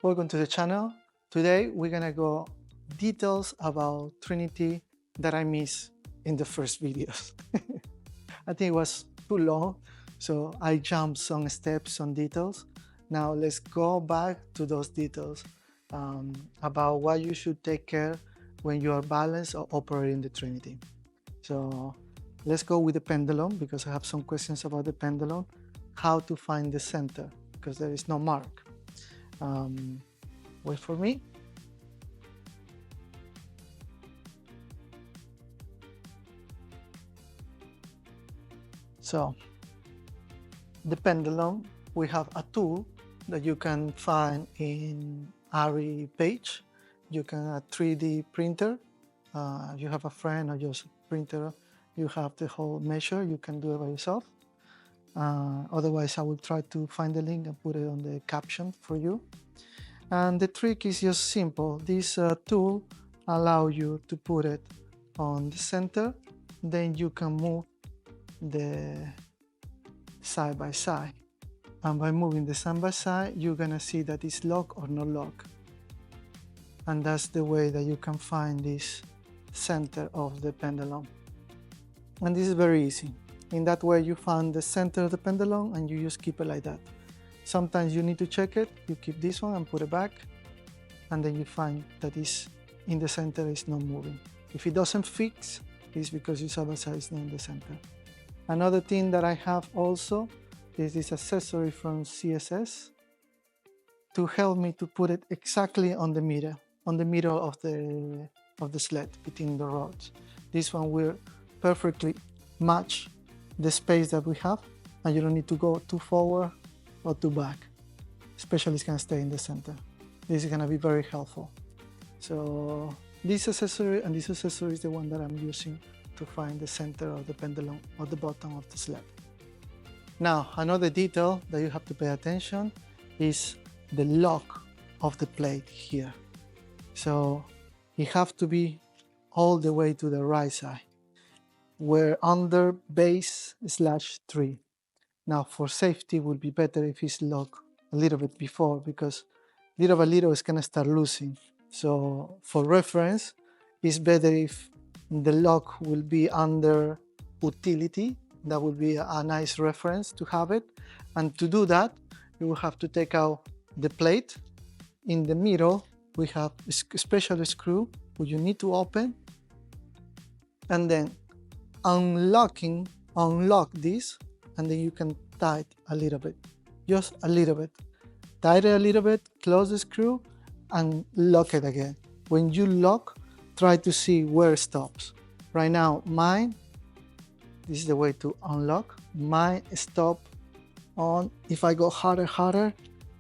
Welcome to the channel. Today we're gonna go details about Trinity that I missed in the first videos. I think it was too long, so I jumped some steps on details. Now let's go back to those details about what you should take care when you are balanced or operating the Trinity. So let's go with the pendulum because I have some questions about the pendulum. How to find the center because there is no mark. Wait for me. So the pendulum, we have a tool that you can find in ARRI page. You can a 3D printer. You have a friend or just printer, you have the whole measure, you can do it by yourself. Otherwise, I will try to find the link and put it on the caption for you. And the trick is just simple. This tool allows you to put it on the center, then you can move the side by side. And by moving the side by side, you're gonna see that it's locked or not locked. And that's the way that you can find this center of the pendulum. And this is very easy. In that way, you find the center of the pendulum and you just keep it like that. Sometimes you need to check it, you keep this one and put it back, and then you find that it's in the center, it's not moving. If it doesn't fix, it's because your side by side is not in the center. Another thing that I have also is this accessory from CSS to help me to put it exactly on the middle of the sled between the rods. This one will perfectly match the space that we have, and you don't need to go too forward or too back. Especially it's gonna stay in the center. This is gonna be very helpful. So this accessory and this accessory is the one that I'm using to find the center of the pendulum or the bottom of the sled. Now, another detail that you have to pay attention is the lock of the plate here. So it have to be all the way to the right side. We're under base /3. Now for safety, it would be better if it's locked a little bit before, because little by little it's gonna start losing. So for reference, it's better if the lock will be under utility. That would be a nice reference to have it. And to do that, you will have to take out the plate. In the middle, we have a special screw which you need to open, and then unlock this, and then you can tighten a little bit, just a little bit. Tighten a little bit, close the screw, and lock it again. When you lock, try to see where it stops. Right now, this is the way to unlock. Mine stop on, if I go harder,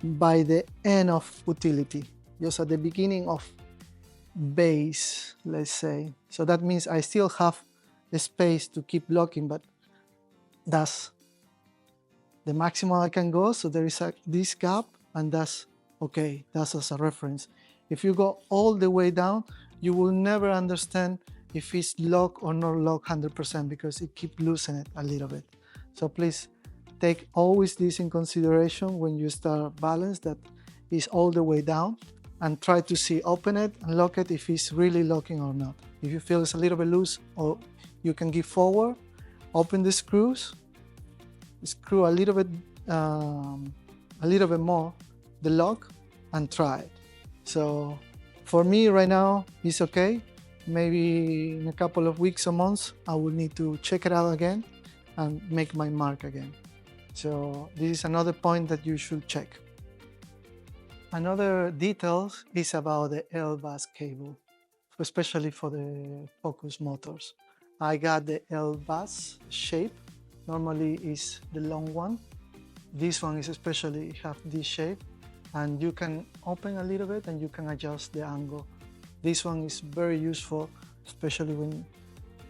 by the end of utility, just at the beginning of base, let's say. So that means I still have the space to keep locking, but that's the maximum I can go. So there is this gap, and that's okay. That's as a reference. If you go all the way down, you will never understand if it's locked or not locked 100%, because it keeps losing it a little bit. So please take always this in consideration when you start balance, that is all the way down, and try to see, open it and lock it if it's really locking or not. If you feel it's a little bit loose, or you can give forward, open the screws, screw a little bit more the lock, and try it. So for me right now, it's okay. Maybe in a couple of weeks or months, I will need to check it out again and make my mark again. So this is another point that you should check. Another detail is about the L-bus cable, especially for the Focus motors. I got the L-bus shape. Normally is the long one. This one is especially have this shape, and you can open a little bit and you can adjust the angle. This one is very useful, especially when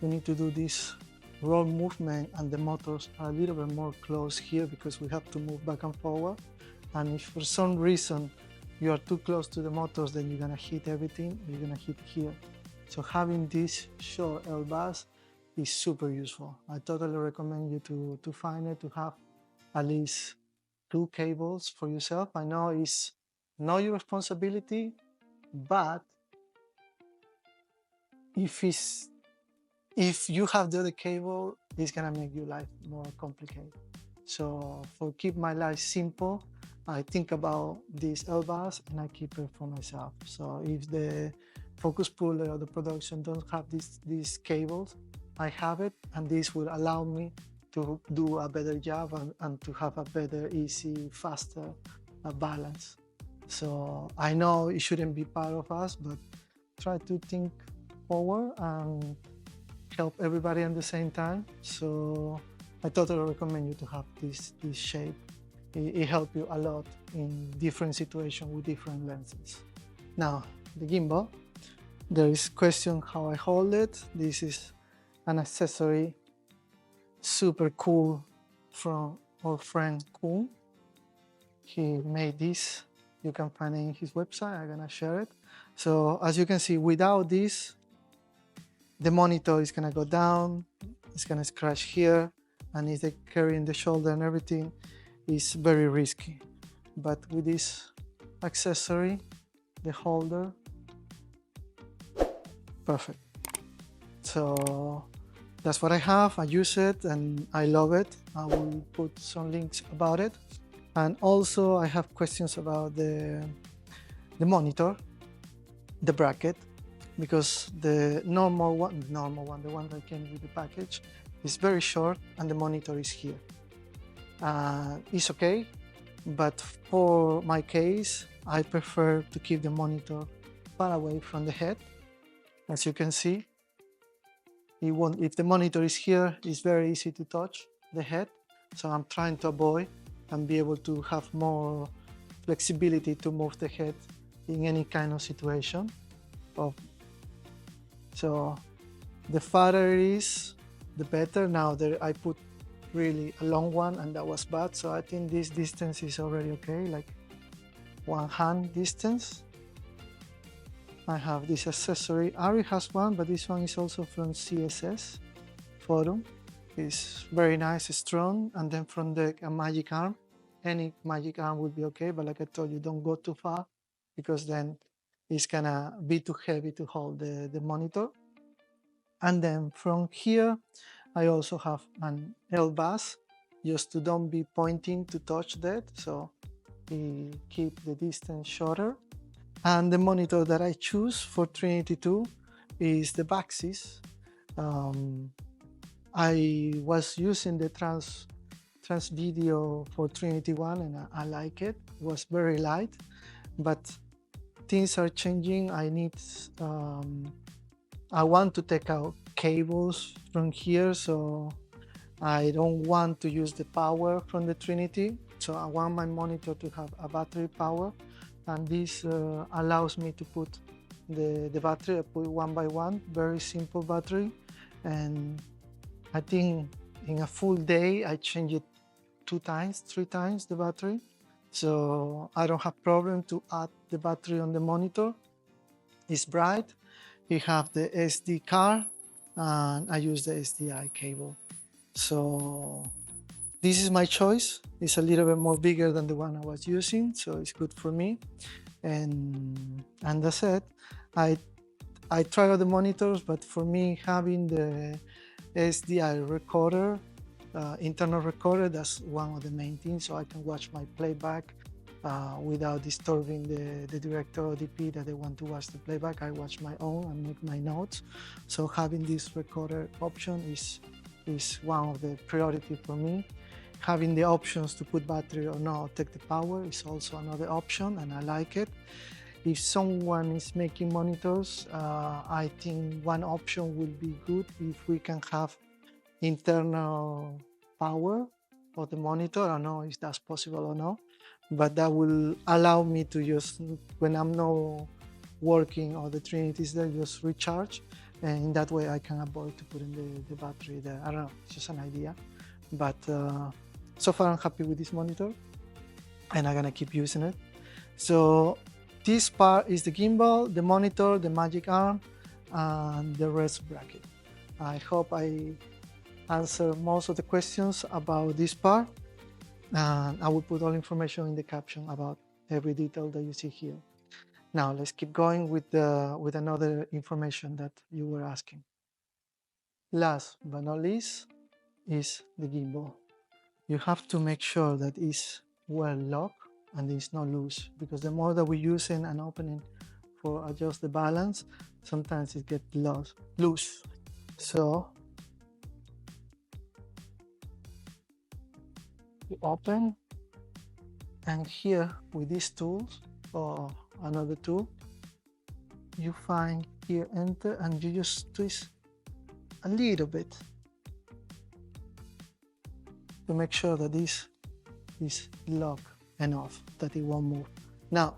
you need to do this roll movement and the motors are a little bit more close here, because we have to move back and forward. And if for some reason you are too close to the motors, then you're gonna hit everything, you're gonna hit here. So having this short L-bus is super useful. I totally recommend you to find it, to have at least 2 cables for yourself. I know it's not your responsibility, but if you have the other cable, it's gonna make your life more complicated. So for keep my life simple, I think about this LBAS and I keep it for myself. So if the focus puller or the production don't have these cables, I have it, and this will allow me to do a better job and to have a better, easy, faster balance. So I know it shouldn't be part of us, but try to think forward and help everybody at the same time. So I totally recommend you to have this shape. It helps you a lot in different situations with different lenses. Now, the gimbal, there is question how I hold it. This is an accessory, super cool, from our friend Kuhn. He made this. You can find it in his website. I'm gonna share it. So as you can see, without this, the monitor is gonna go down, it's gonna scratch here, and if they carrying the shoulder and everything, it's very risky. But with this accessory, the holder, perfect. So that's what I have. I use it and I love it. I will put some links about it. And also I have questions about the monitor, the bracket, because the normal one, the one that came with the package, is very short and the monitor is here. It's okay, but for my case, I prefer to keep the monitor far away from the head. As you can see, if the monitor is here, it's very easy to touch the head. So I'm trying to avoid and be able to have more flexibility to move the head in any kind of situation. So the farther it is, the better. Now I put really a long one and that was bad. So I think this distance is already okay, like one hand distance. I have this accessory. Ari has one, but this one is also from CSS forum. It's very nice, strong, and then from the magic arm. Any magic arm will be okay, but like I told you, don't go too far because then it's gonna be too heavy to hold the monitor. And then from here, I also have an LBAS, just to don't be pointing to touch that, so we keep the distance shorter. And the monitor that I choose for Trinity 2 is the Baxis. I was using the Transvideo for Trinity 1 and I like it. It was very light, but things are changing. I want to take out cables from here, so I don't want to use the power from the Trinity. So I want my monitor to have a battery power, and this allows me to put the battery. I put one by one, very simple battery, and I think in a full day I change it 2 times, 3 times the battery. So I don't have problem to add the battery on the monitor. It's bright. You have the SD card, and I use the SDI cable. So this is my choice. It's a little bit more bigger than the one I was using, so it's good for me. And that's it. I try all the monitors, but for me, having the SDI recorder, internal recorder, that's one of the main things, so I can watch my playback without disturbing the director or DP that they want to watch the playback. I watch my own and make my notes. So having this recorder option is one of the priority for me. Having the options to put battery or not, take the power, is also another option, and I like it. If someone is making monitors, I think one option will be good if we can have internal power of the monitor. I don't know if that's possible or not, but that will allow me to just, when I'm not working or the Trinity is there, just recharge, and in that way I can avoid to put in the battery there. I don't know, it's just an idea, but so far I'm happy with this monitor and I'm gonna keep using it. So this part is the gimbal, the monitor, the magic arm, and the rest bracket. I hope I answer most of the questions about this part, and I will put all information in the caption about every detail that you see here. Now let's keep going with another information that you were asking. Last but not least is the gimbal. You have to make sure that it's well locked and it's not loose, because the more that we're using and opening for adjust the balance, sometimes it gets loose. So you open, and here with these tools or another tool, you find here enter, and you just twist a little bit to make sure that this is locked enough that it won't move. Now,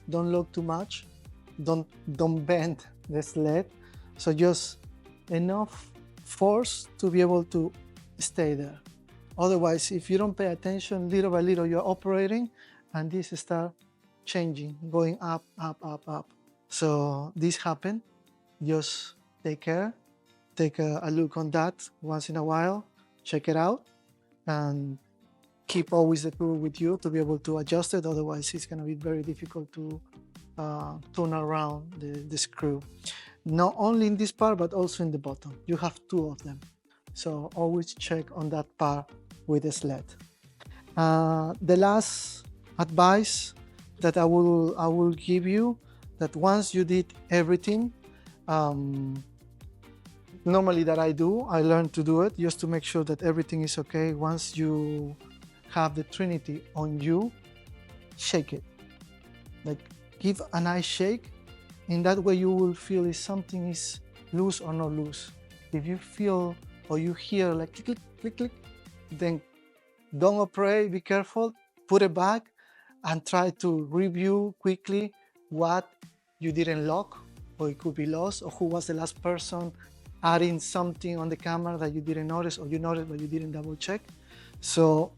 don't lock too much, don't bend the sled, so just enough force to be able to stay there. Otherwise, if you don't pay attention, little by little you're operating and this start changing, going up, up, up, up. So this happen. Just take care, take a look on that once in a while, check it out, and keep always the tool with you to be able to adjust it. Otherwise, it's going to be very difficult to turn around the screw. Not only in this part, but also in the bottom. You have two of them. So always check on that part with the sled. The last advice that I will give you, that once you did everything, normally that I learn to do it just to make sure that everything is okay. Once you have the Trinity on you, shake it. Like, give a nice shake. In that way you will feel if something is loose or not loose. If you feel or you hear like click, click, click, click, then don't operate, be careful, put it back and try to review quickly what you didn't lock, or it could be lost, or who was the last person adding something on the camera that you didn't notice, or you noticed but you didn't double check. So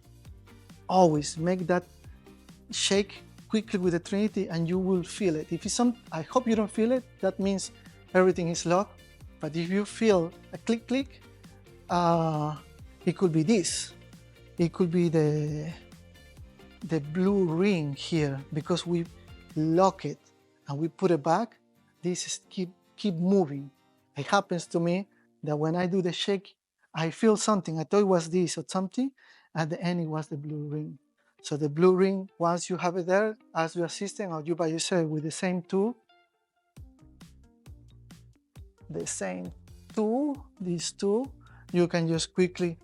always make that shake quickly with the Trinity and you will feel it. If it's I hope you don't feel it, that means everything is locked. But if you feel a click, click, it could be this. It could be the blue ring here, because we lock it and we put it back. This is keep moving. It happens to me that when I do the shake, I feel something. I thought it was this or something. At the end, it was the blue ring. So the blue ring, once you have it there, ask your assistant or you by yourself with the same tool, this tool, you can just quickly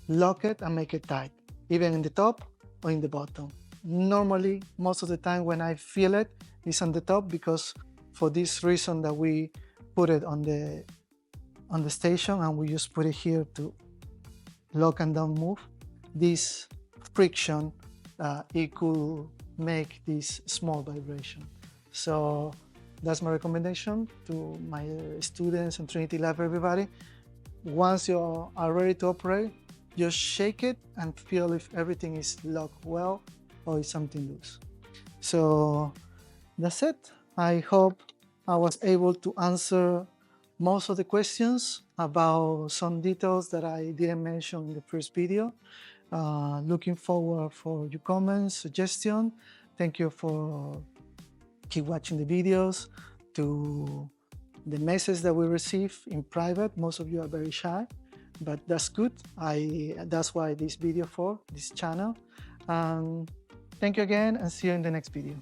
lock it and make it tight, even in the top or in the bottom. Normally, most of the time when I feel it, it's on the top, because for this reason that we put it on the station and we just put it here to lock and don't move. This friction, it could make this small vibration. So that's my recommendation to my students and Trinity Lab, everybody. Once you are ready to operate, just shake it and feel if everything is locked well or is something loose. So that's it. I hope I was able to answer most of the questions about some details that I didn't mention in the first video. Looking forward for your comments, suggestions. Thank you for keep watching the videos, to the message that we receive in private. Most of you are very shy, but that's good. That's why this video for this channel. Thank you again and see you in the next video.